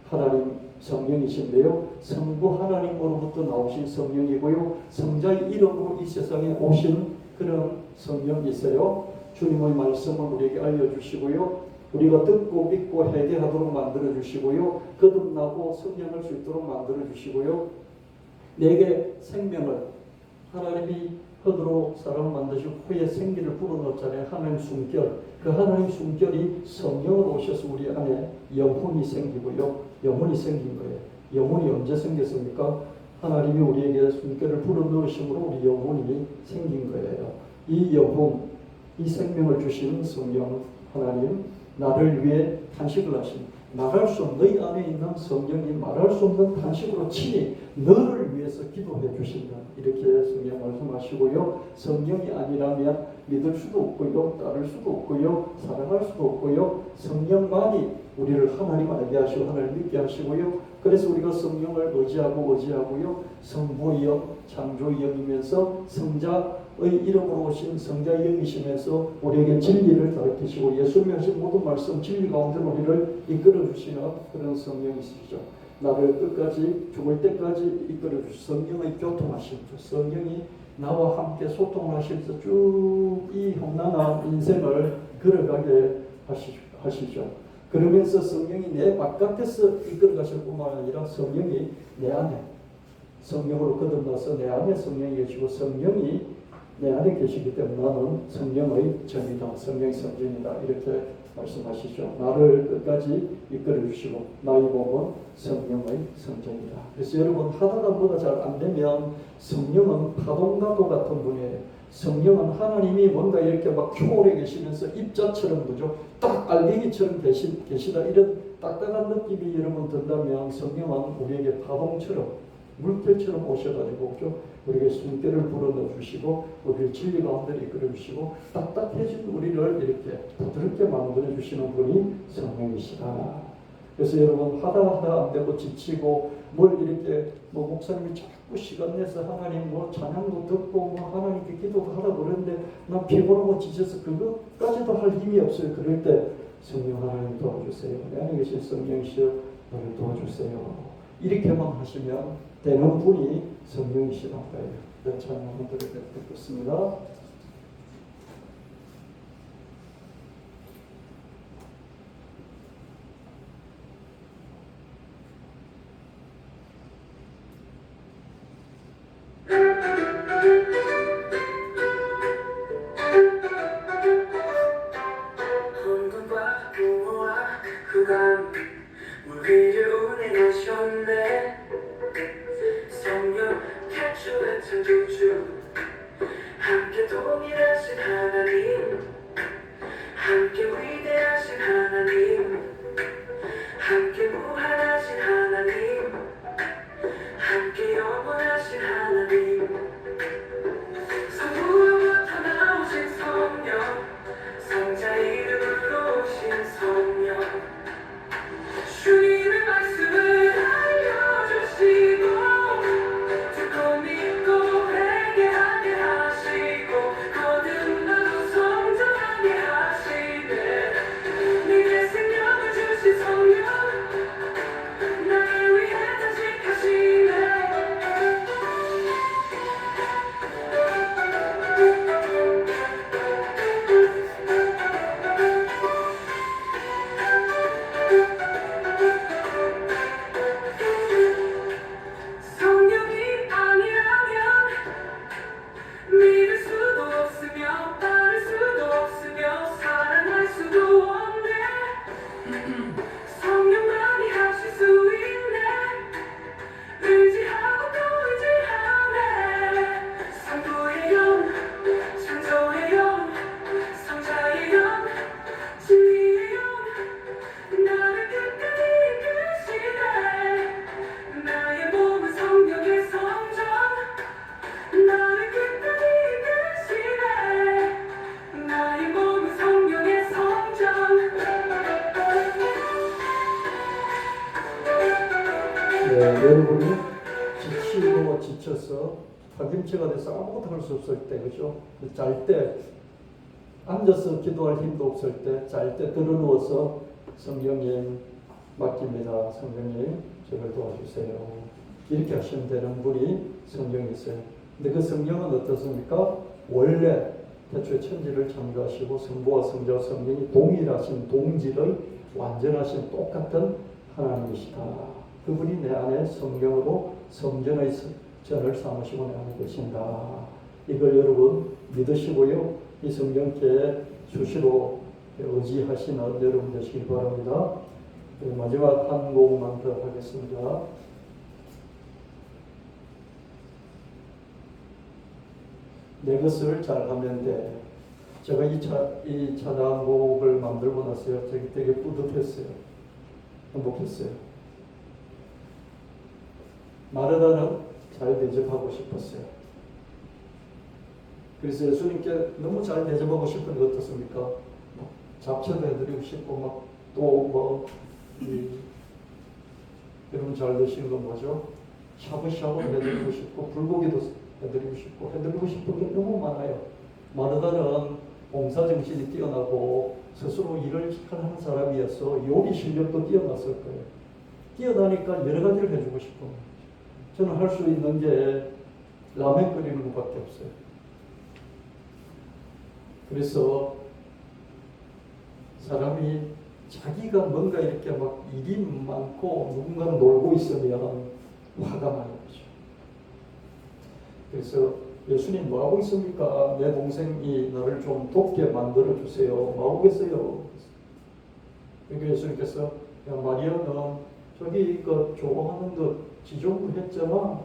하나님 성령이신데요. 성부 하나님으로부터 나오신 성령이고요. 성자의 이름으로 이 세상에 오신 그런 성령이세요. 주님의 말씀을 우리에게 알려주시고요. 우리가 듣고 믿고 회개하도록 만들어주시고요. 거듭나고 성령할 수 있도록 만들어주시고요. 내게 생명을 하나님이 흙으로 사람을 만드시고 후에 생기를 불어넣었잖아요. 하나님 숨결. 그 하나님 숨결이 성령으로 오셔서 우리 안에 영혼이 생기고요. 영혼이 생긴 거예요. 영혼이 언제 생겼습니까? 하나님이 우리에게 숨결을 불어넣으심으로 우리 영혼이 생긴 거예요. 이 영혼, 이 생명을 주시는 성령 하나님, 나를 위해 탄식을 하신, 말할 수 없는 너희 안에 있는 성령이 말할 수 없는 탄식으로 친히 너를 위해서 기도해 주신다. 이렇게 성령 말씀하시고요. 성령이 아니라면 믿을 수도 없고요, 따를 수도 없고요, 사랑할 수도 없고요. 성령만이 우리를 하나님 알게 하시고 하나님 믿게 하시고요. 그래서 우리가 성령을 의지하고요. 성부의 영, 창조의 영이면서 성자의 이름으로 오신 성자의 영이시면서 우리에게 진리를 가르치시고 예수님이 하신 모든 말씀 진리 가운데 우리를 이끌어 주시는 그런 성령이시죠. 나를 끝까지 죽을 때까지 이끌어 주신 성령의 교통하심죠. 성령이 나와 함께 소통하시면서 쭉 이 험난한 인생을 걸어가게 하시죠. 그러면서 성령이 내 바깥에서 이끌어 가실 뿐만 아니라 성령이 내 안에, 성령으로 거듭나서 내 안에 성령이 계시고 성령이 내 안에 계시기 때문에 나는 성령의 전이다, 성령의 성전이다, 이렇게 말씀하시죠. 나를 끝까지 이끌어 주시고 나의 몸은 성령의 성전이다. 그래서 여러분 하다가 뭐가 잘 안 되면 성령은 파동가도 같은 분이에요. 성령은 하나님이 뭔가 이렇게 막 초월해 계시면서 입자처럼 그죠? 딱 알갱이처럼 계시다, 이런 딱딱한 느낌이 여러분 든다면 성령은 우리에게 파동처럼 물결처럼 오셔가지고 그죠? 우리에게 숨결을 불어넣어 주시고 우리를 진리 가운데 이끌어 주시고 딱딱해진 우리를 이렇게 부드럽게 만들어 주시는 분이 성령이시다. 그래서 여러분 하다 안 되고 지치고 뭘 이렇게 목사님이 자꾸 시간 내서 하나님 찬양도 듣고 하나님께 기도도 하다 그러는데 난 피곤하고 지쳐서 그것까지도 할 힘이 없어요. 그럴 때 성령 하나님 도와주세요. 내 안에 계신 성령이시여 나를 도와주세요. 이렇게만 하시면 되는 분이 성령이시라는 거예요. 네, 찬양 한번 드리겠습니다. 혼돈과 공허와 흑암 물 위를 운행하셨네. 성령 태초의 창조주 함께 동일하신 하나님, 함께 위대하신 하나님, 함께 무한하신 하나님, 함께 영원하신 하나님. 성부로부터 나오신 성령, 성자 이름으로 오신 성령, 파김치가 돼서 아무것도 할 수 없을 때, 그죠? 잘 때, 앉아서 기도할 힘도 없을 때, 잘 때 들어누워서 성령님 맡깁니다. 성령님, 저를 도와주세요. 이렇게 하시면 되는 분이 성령이세요. 근데 그 성령은 어떻습니까? 원래 태초에 천지를 창조하시고 성부와 성자와 성령이 동일하신 동질의 완전하신 똑같은 하나님이시다. 그분이 내 안에 성령으로 성전의 전을 삼으시고 내 안에 계신다. 이걸 여러분 믿으시고요. 이 성령께 수시로 의지하시는 여러분 되시기 바랍니다. 마지막 한 곡만 더 하겠습니다. 내 것을 잘하면 돼. 제가 이 찬양곡을 만들고 나서요, 되게 뿌듯했어요. 행복했어요. 마르다는 잘 대접하고 싶었어요. 그래서 예수님께 너무 잘 대접하고 싶은 게 어떻습니까? 잡채도 해드리고 싶고, 여러분 잘 드시는 건 뭐죠? 샤브샤브 해드리고 싶고, 불고기도 해드리고 싶은 게 너무 많아요. 마르다는 봉사정신이 뛰어나고 스스로 일을 하는 사람이어서 요리 실력도 뛰어났을 거예요. 뛰어나니까 여러 가지를 해주고 싶은 거예요. 저는 할 수 있는 게 라면 끓이는 것밖에 없어요. 그래서 사람이 자기가 뭔가 이렇게 막 일이 많고 누군가는 놀고 있으면 화가 많이 나죠. 그래서 예수님 뭐하고 있습니까? 내 동생이 나를 좀 돕게 만들어주세요. 뭐하고겠어요? 그러니까 예수님께서 야 마리아는 저기 그 좋아하는 것 지종을 했잖아.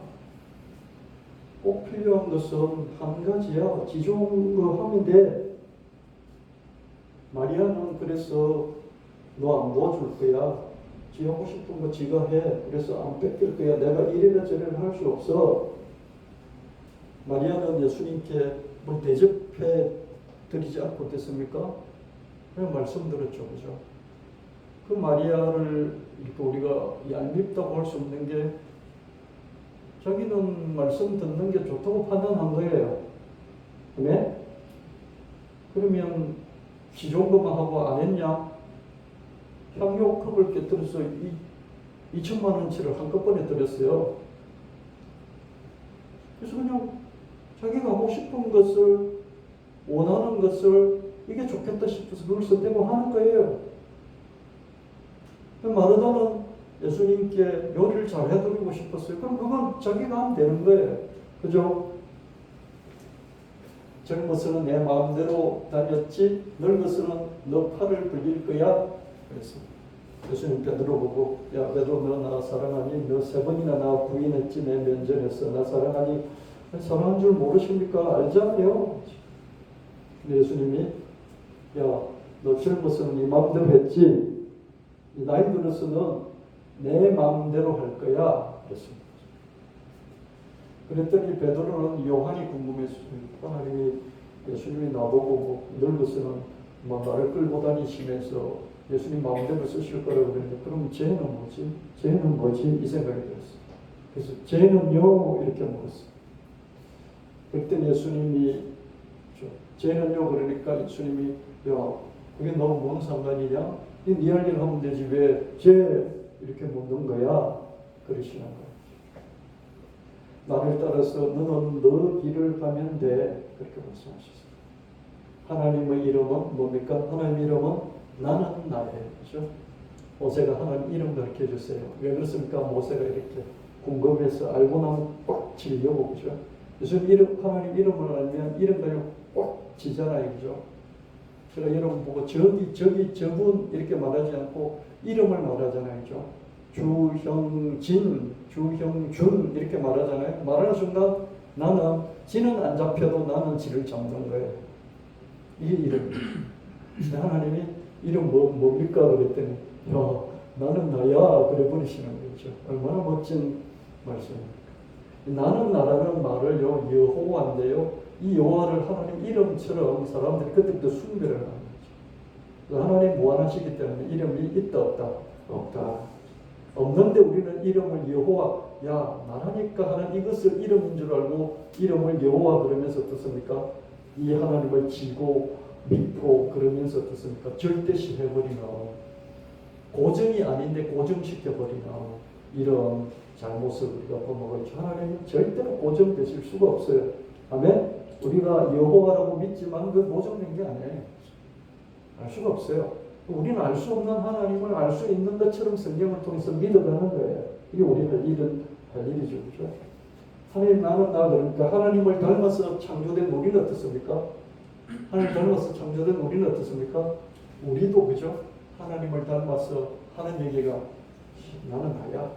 꼭 필요한 것은 한 가지야. 지종을 하면 돼. 마리아는 그래서 너 안 도와줄 거야. 지 하고 싶은 거 지가 해. 그래서 안 뺏길 거야. 내가 이래라 저래라 할 수 없어. 마리아는 예수님께 뭐 대접해 드리지 않고 됐습니까? 그냥 말씀드렸죠. 그죠? 그 마리아를 이렇게 우리가 얄밉다고 할 수 없는 게 자기는 말씀 듣는 게 좋다고 판단한 거예요. 네? 그러면 기존 것만 하고 안 했냐? 향료컵을 깨뜨려서 2천만 원치를 한꺼번에 드렸어요. 그래서 그냥 자기가 하고 싶은 것을 원하는 것을 이게 좋겠다 싶어서 그걸 선택을 하는 거예요. 마르다는 예수님께 요리를 잘 해드리고 싶었어요. 그럼 그건 자기가 하면 되는 거예요. 그죠? 젊어서는 내 마음대로 다녔지 늙어서는 너 팔을 벌릴 거야. 그래서 예수님 베드로 보고 야 베드로 너 나 사랑하니? 너 3번이나 나 부인했지 내 면전에서. 나 사랑하니? 사랑한 줄 모르십니까? 알잖아요. 근데 예수님이 야 너 젊어서는 네 마음대로 했지 나이 들어서는 내 마음대로 할 거야. 그랬습니다. 그랬더니 베드로는 요한이 궁금했어요. 하나님이 예수님이 나보고 뭐 늙어서는 막 나를 끌고 다니시면서 예수님 마음대로 쓰실 거라고 그랬는데 그럼 쟤는 뭐지? 쟤는 뭐지? 이 생각이 들었어요. 그래서 쟤는요 이렇게 물었어요. 그때 예수님이 쟤는요 그러니까 예수님이 야 그게 너무 뭔 상관이냐? 네 할 일 하면 되지 왜 쟤 이렇게 묻는 거야? 그러시는 거예요. 나를 따라서 너는 너 길을 가면 돼. 그렇게 말씀하셨어요. 하나님의 이름은 뭡니까? 하나님 이름은 나는 나예요. 그렇죠? 모세가 하나님 이름 가르쳐 주세요. 왜 그렇습니까? 모세가 이렇게 궁금해서 알고 나면 꽉 지려고 그죠? 요즘 하나님 이름을 알면 이름 가지고 꽉 지잖아요. 그죠? 제가 여러분 보고 저기 저분 이렇게 말하지 않고 이름을 말하잖아요. 그죠? 주형진, 주형준 이렇게 말하잖아요. 말하는 순간 나는 지는 안 잡혀도 나는 지를 잡는 거예요. 이게 이름이에요. 하나님이 이름 뭡니까? 그랬더니 야 나는 나야 그래 버리시는 거죠. 얼마나 멋진 말씀입니까? 나는 나라는 말을요 여호와인데요. 이 여호와를 하나님 이름처럼 사람들이 그때부터 숭배를 하는 거죠. 하나님 무한하시기 때문에 이름이 있다 없다? 없다. 없는데 우리는 이름을 여호와 야 나라니까 하는 이것을 이름인 줄 알고 이름을 여호와 그러면서 어떻습니까? 이 하나님을 지고 믿고 그러면서 어떻습니까? 절대시해버리는 고정이 아닌데 고정시켜버리는 이런 잘못을 우리가 범하고 하나님은 절대로 고정되실 수가 없어요. 아멘? 우리가 여호와라고 믿지만 그 고정된 게 아니에요. 알 수가 없어요. 우리는 알 수 없는 하나님을 알 수 있는 것처럼 성경을 통해서 믿어가는 거예요. 이게 우리가 할 일이죠. 그렇죠? 하나님 나는 나 그러니까 하나님을 닮아서 창조된 우리는 어떻습니까? 하나님 닮아서 창조된 우리는 어떻습니까? 우리도 그죠? 하나님을 닮아서 하는 얘기가 나는 나야.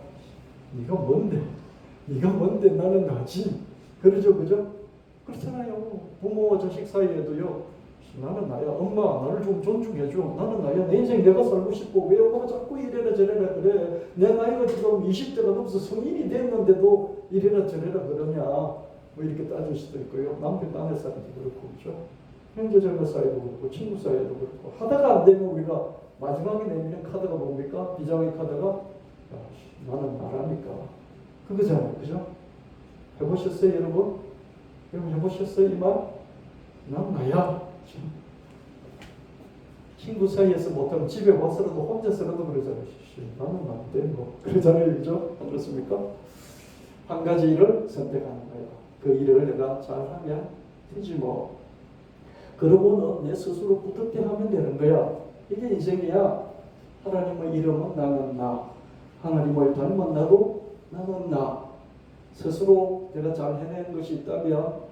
네가 뭔데? 네가 뭔데 나는 나지. 그러죠, 그죠? 그렇잖아요. 부모와 자식 사이에도요. 나는 나야. 엄마 나를 좀 존중해줘. 나는 나야. 내 인생 내가 살고 싶고 왜 엄마가 자꾸 이래라 저래라 그래. 내 나이가 지금 20대가 넘어서 성인이 됐는데도 이래라 저래라 그러냐. 뭐 이렇게 따질 수도 있고요. 남편 딴에 사이도 그렇고 그렇죠. 형제자매 사이도 그렇고 친구 사이도 그렇고 하다가 안 되면 우리가 마지막에 내미는 카드가 뭡니까? 비장의 카드가 야, 나는 나라니까. 그거잖아요. 그죠? 해보셨어요 여러분? 여러분 해보셨어요 이 말? 난 나야. 친구 사이에서 못하면 집에 와서라도 혼자서라도 그러잖아요. 나는 안 돼. 뭐 그러잖아요. 그죠? 그렇습니까? 한 가지 일을 선택하는 거예요. 그 일을 내가 잘하면 되지 뭐. 그러고는 내 스스로 뿌듯해 하면 되는 거야. 이게 인생이야. 하나님의 이름은 나는 나. 하나님을 닮은 나도 나는 나. 스스로 내가 잘 해낸 것이 있다면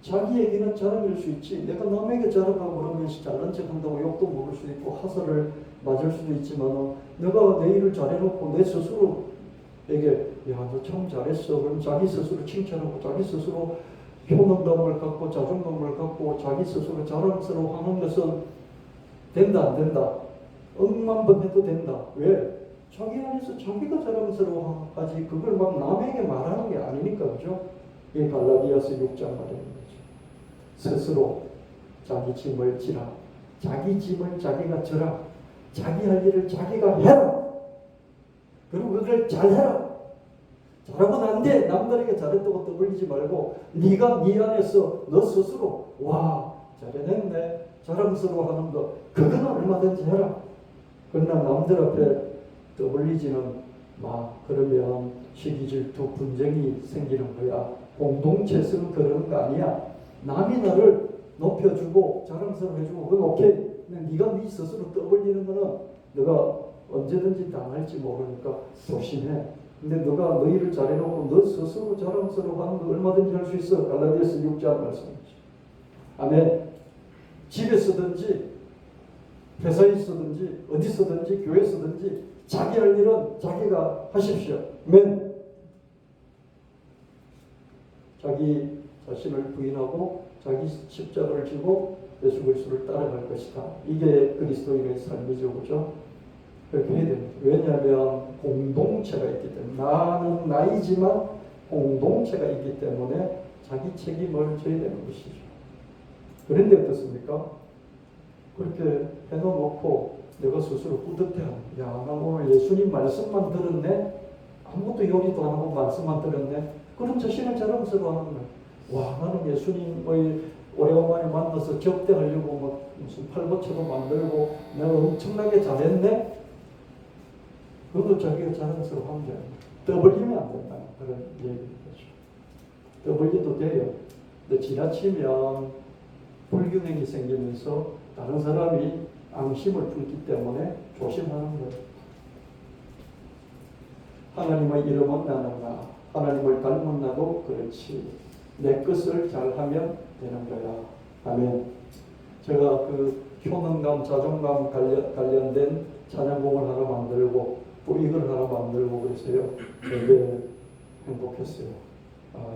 자기에게는 자랑일 수 있지. 내가 남에게 자랑하고 그러면 잘난 척한다고 욕도 먹을 수 있고 하설을 맞을 수도 있지만 내가 내 일을 잘해놓고 내 스스로에게 야 너 참 잘했어. 그럼 자기 스스로 칭찬하고 자기 스스로 효능감을 갖고 자존감을 갖고 자기 스스로 자랑스러워하는 것은 된다 안 된다? 억만 번 해도 된다. 왜? 자기 안에서 자기가 자랑스러워하지 그걸 막 남에게 말하는 게 아니니까 그죠? 이게 갈라디아서 6장 말이에요. 스스로 자기 짐을 지라. 자기 짐을 자기가 져라. 자기 할 일을 자기가 해라. 그리고 그걸 잘해라. 잘하면 안 돼. 남들에게 잘했다고 떠벌리지 말고 네가 네 안에서 너 스스로 와 잘해냈네. 자랑스러워하는 거 그건 얼마든지 해라. 그러나 남들 앞에 떠벌리지는 마. 그러면 시기 질투 분쟁이 생기는 거야. 공동체에서는 그러는 거 아니야. 남이 너를 높여주고 자랑스러워해주고 그건 오케이. 근데 네가 네 스스로 떠벌리는 거는 너가 언제든지 당할지 모르니까 조심해. 근데 너가 너 일을 잘해놓고 너 스스로 자랑스러워하는 거 얼마든지 할 수 있어. 갈라디아서 6장 말씀이죠. 아멘. 집에서든지 회사에서든지 어디서든지 교회에서든지 자기 할 일은 자기가 하십시오. 아멘. 자기 자신을 부인하고 자기 십자가를 지고 예수 그리스도를 따라갈 것이다. 이게 그리스도인의 삶이죠. 그죠? 그렇게 해야 됩니다. 왜냐하면 공동체가 있기 때문에 나는 나이지만 공동체가 있기 때문에 자기 책임을 져야 되는 것이죠. 그런데 어떻습니까? 그렇게 해놓고 내가 스스로 뿌듯해하는 야, 나 오늘 예수님 말씀만 들었네? 아무것도 요리도 안 하고 말씀만 들었네? 그런 자신을 자랑스러워하는 거예요. 와, 나는 예수님의 오래간만에 만나서 접대하려고 막 무슨 팔보처럼 만들고 내가 엄청나게 잘했네? 그것도 자기가 자랑스러워하는 거예요. 떠벌리면 안 된다. 그런 얘기죠. 떠벌려도 돼요. 근데 지나치면 불균형이 생기면서 다른 사람이 앙심을 품기 때문에 조심하는 거예요. 하나님의 이름은 나는 나. 하나님을 닮은 나도 그렇지. 내 것을 잘하면 되는 거야. 아멘. 제가 그 효능감, 자존감 관련된 찬양곡을 하나 만들고 또 이걸 하나 만들고 그래서요. 되게 행복했어요.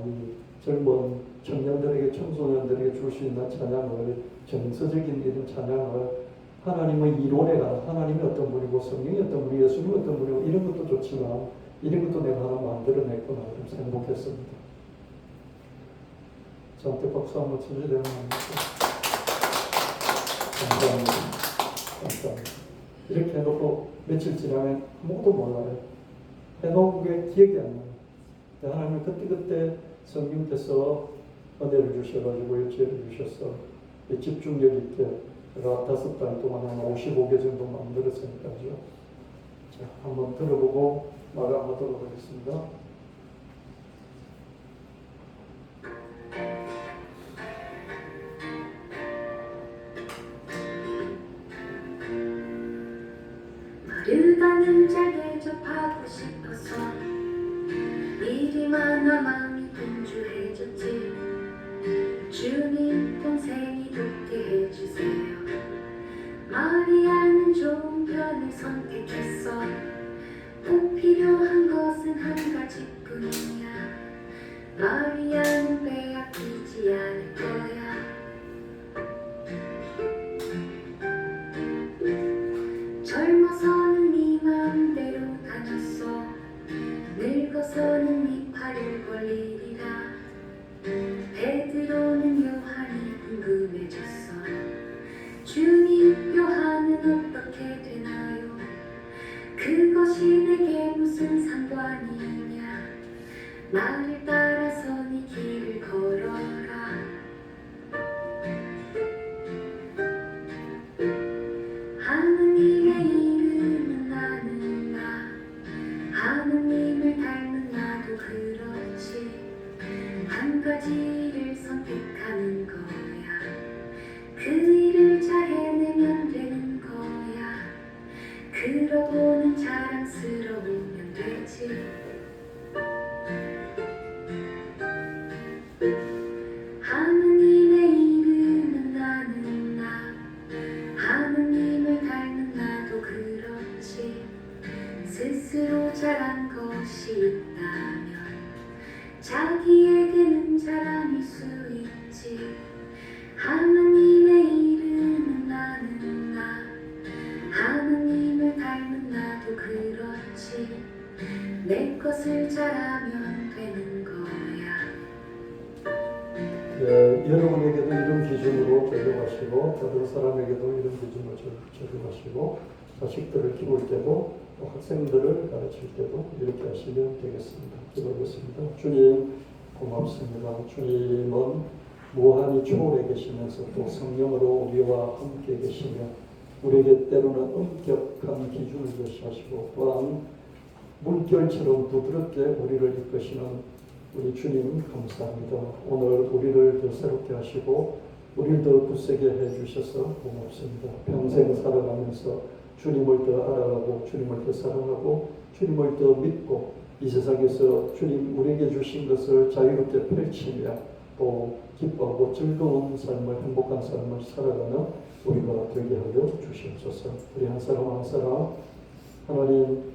이 젊은 청년들에게 청소년들에게 줄 수 있는 찬양을 정서적인 이런 찬양을 하나님의 이론에 관한 하나님이 어떤 분이고 성령이 어떤 분이고 예수님이 어떤 분이고 이런 것도 좋지만 이런 것도 내가 하나 만들어냈구나 그래서 행복했습니다. 저한테 박수 한번 쳐주셔야 되는 겁니다. 감사합니다. 감사합니다. 이렇게 해놓고 며칠 지나면 아무것도 몰라요. 해놓은 게 기억이 안 나요. 하나님은 그때그때 성령께서 은혜를 주셔가지고 지혜를 주셔서 집중력 있게 제가 5달 동안 한 55개 정도 만들었으니까요. 자, 한번 들어보고 마감하도록 하겠습니다. 마르다는 잘 대접하고 싶어서 일이 많아 마음이 분주해졌지. 주님 동생이 돕게 해주세요. 마리아는 좋은 편을 선택했어. 꼭 필요한 것은 한 가지뿐이야. 마리아는 빼앗기지 않을 거야. 젊어서는 네 마음대로 다녔어. 늙어서는 네 팔을 벌리리라. 베드로는 요한이 궁금해졌어. 주님, 요한은 어떻게 되나요? 그것이 내게 무슨 상관이냐? 나를 따라서 네 길을 걸어라. 하느님의 이름은 나는 나. 하느님을 닮은 나도 그렇지. 한 가지를 선택하는 거야. 그 일을 잘 해내면 되는 거야. 그러고는 자랑스러우면 되지. 하느님의 이름은 나는 나. 하느님을 닮은 나도 그렇지. 스스로 잘한 것이 있다면 자기에게는 자랑일 수 있지. 하느님의 이름은 나는 나. 하느님을 닮은 나도 그렇지. 내 것을 잘하면 되는 거야. 여러분에게도 이런 기준으로 적용하시고 다른 사람에게도 이런 기준으로 적용하시고 자식들을 키울 때도 또 학생들을 가르칠 때도 이렇게 하시면 되겠습니다. 기도하겠습니다. 주님 고맙습니다. 주님은 무한히 초월해 계시면서 또 성령으로 우리와 함께 계시며 우리에게 때로는 엄격한 기준을 제시하시고 또한 물결처럼 부드럽게 우리를 이끄시는 우리 주님 감사합니다. 오늘 우리를 더 새롭게 하시고 우리를 더 굳세게 해주셔서 고맙습니다. 평생 살아가면서 주님을 더 알아가고 주님을 더 사랑하고 주님을 더 믿고 이 세상에서 주님 우리에게 주신 것을 자유롭게 펼치며 또 기뻐하고 즐거운 삶을 행복한 삶을 살아가는 우리가 되게 하여 주시옵소서. 우리 한 사람 한 사람 하나님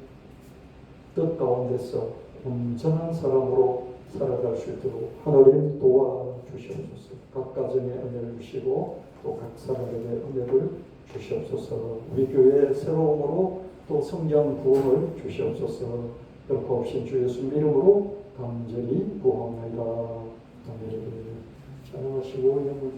뜻 가운데서 온전한 사람으로 살아갈 수 있도록 하나님 도와주시옵소서. 각 가정에 은혜를 주시고 또 각 사람에게 은혜를 주시옵소서. 우리 교회의 새로움으로 또 성장 부흥을 주시옵소서. 결코 없인 주 예수 이름으로 간절히 구하옵나이다. 아멘. 찬양하시고